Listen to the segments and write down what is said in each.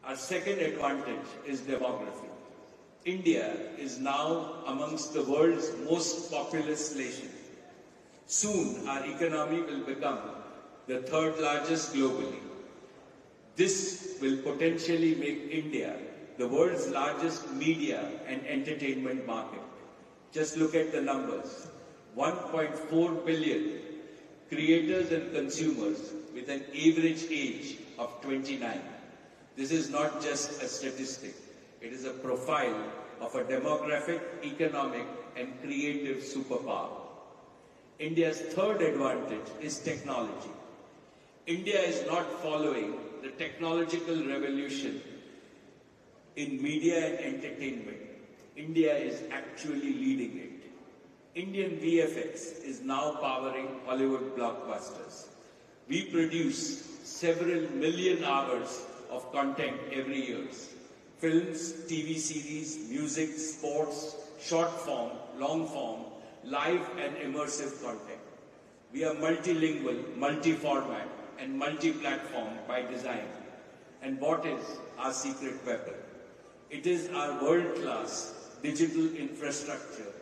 Our second advantage is demography. India is now amongst the world's most populous nation. Soon, our economy will become the third largest globally. This will potentially make India the world's largest media and entertainment market. Just look at the numbers. 1.4 billion creators and consumers with an average age of 29. This is not just a statistic. It is a profile of a demographic, economic, and creative superpower. India's third advantage is technology. India is not following the technological revolution in media and entertainment. India is actually leading it. Indian VFX is now powering Hollywood blockbusters. We produce several million hours of content every year. Films, TV series, music, sports, short form, long form, live and immersive content. We are multilingual, multi-format, and multi-platform by design. And what is our secret weapon? It is our world-class digital infrastructure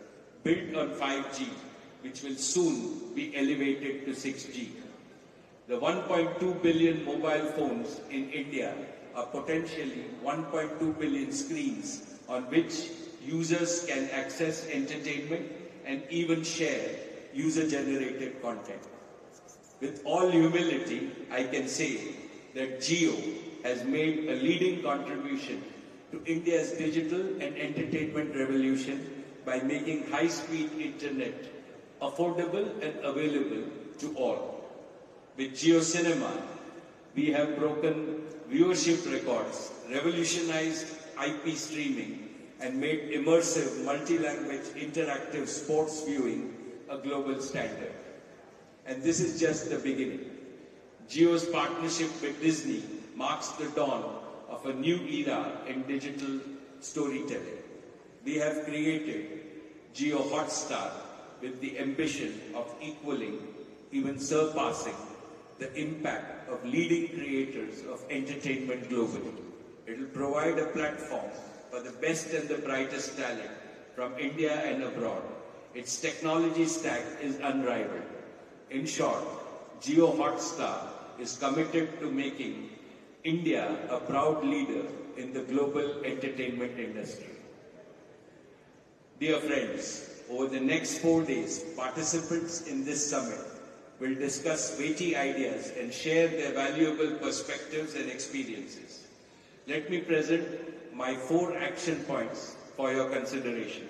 built on 5G, which will soon be elevated to 6G. The 1.2 billion mobile phones in India are potentially 1.2 billion screens on which users can access entertainment and even share user-generated content. With all humility, I can say that Jio has made a leading contribution to India's digital and entertainment revolution by making high-speed internet affordable and available to all. With Jio Cinema, we have broken viewership records, revolutionized IP streaming, and made immersive multi-language interactive sports viewing a global standard. And this is just the beginning. Jio's partnership with Disney marks the dawn of a new era in digital storytelling. We have created Jio Hotstar with the ambition of equaling, even surpassing, the impact of leading creators of entertainment globally. It will provide a platform for the best and the brightest talent from India and abroad. Its technology stack is unrivaled. In short, Jio Hotstar is committed to making India a proud leader in the global entertainment industry. Dear friends, over the next 4 days, participants in this summit will discuss weighty ideas and share their valuable perspectives and experiences. Let me present my 4 action points for your consideration.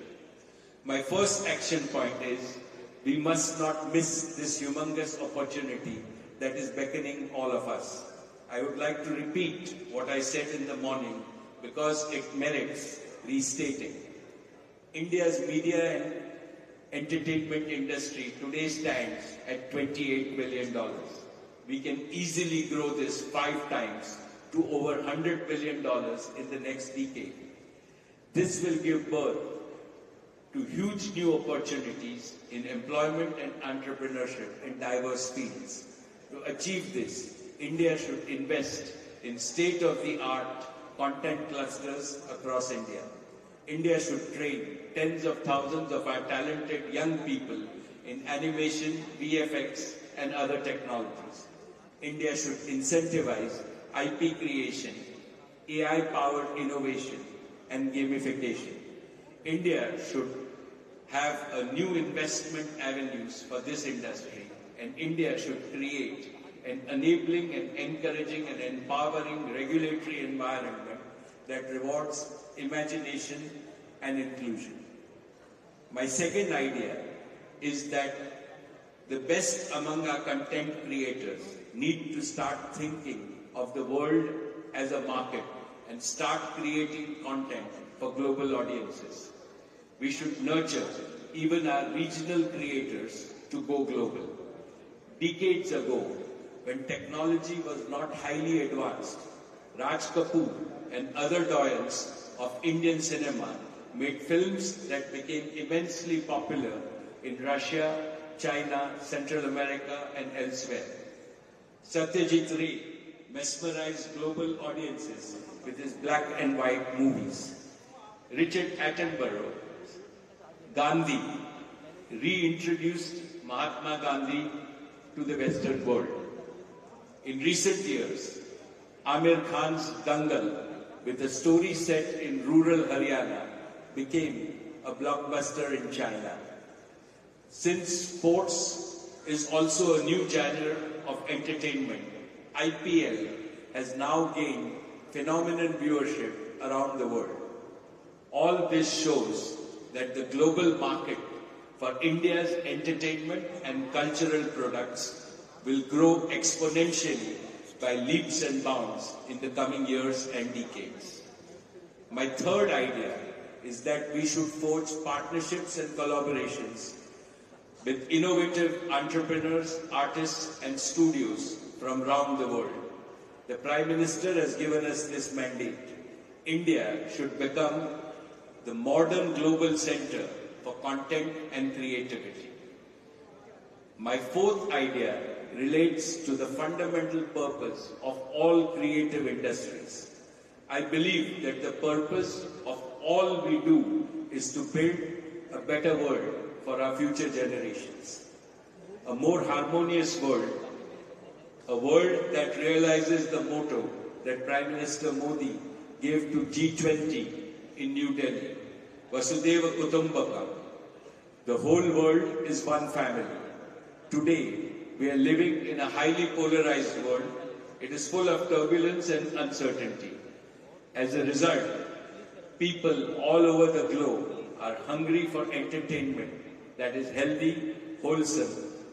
My first action point is we must not miss this humongous opportunity that is beckoning all of us. I would like to repeat what I said in the morning because it merits restating. India's media and entertainment industry today stands at $28 billion. We can easily grow this 5 times to over $100 billion in the next decade. This will give birth to huge new opportunities in employment and entrepreneurship in diverse fields. To achieve this, India should invest in state-of-the-art content clusters across India. India should train tens of thousands of our talented young people in animation, VFX, and other technologies. India should incentivize IP creation, AI-powered innovation, and gamification. India should have a new investment avenues for this industry, and India should create an enabling and encouraging and empowering regulatory environment that rewards imagination and inclusion. My second idea is that the best among our content creators need to start thinking of the world as a market and start creating content for global audiences. We should nurture even our regional creators to go global. Decades ago, when technology was not highly advanced, Raj Kapoor and other doyens of Indian cinema made films that became immensely popular in Russia, China, Central America, and elsewhere. Satyajit Ray mesmerized global audiences with his black and white movies. Richard Attenborough's Gandhi reintroduced Mahatma Gandhi to the Western world. In recent years, Amir Khan's Dangal, with a story set in rural Haryana, became a blockbuster in China. Since sports is also a new genre of entertainment, IPL has now gained phenomenal viewership around the world. All this shows that the global market for India's entertainment and cultural products will grow exponentially by leaps and bounds in the coming years and decades. My third idea is that we should forge partnerships and collaborations with innovative entrepreneurs, artists and studios from around the world. The Prime Minister has given us this mandate. India should become the modern global center for content and creativity. My fourth idea relates to the fundamental purpose of all creative industries. I believe that the purpose of all we do is to build a better world for our future generations. A more harmonious world, a world that realizes the motto that Prime Minister Modi gave to G20 in New Delhi, Vasudhaiva Kutumbakam. The whole world is one family. Today, we are living in a highly polarized world. It is full of turbulence and uncertainty. As a result, people all over the globe are hungry for entertainment that is healthy, wholesome,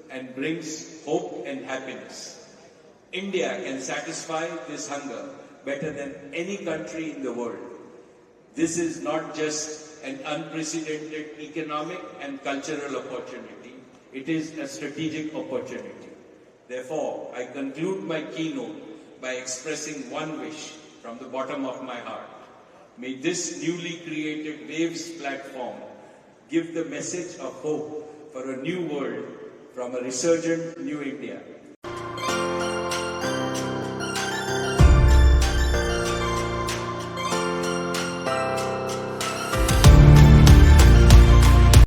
and brings hope and happiness. India can satisfy this hunger better than any country in the world. This is not just an unprecedented economic and cultural opportunity. It is a strategic opportunity. Therefore, I conclude my keynote by expressing one wish from the bottom of my heart. May this newly created Waves platform give the message of hope for a new world from a resurgent new India.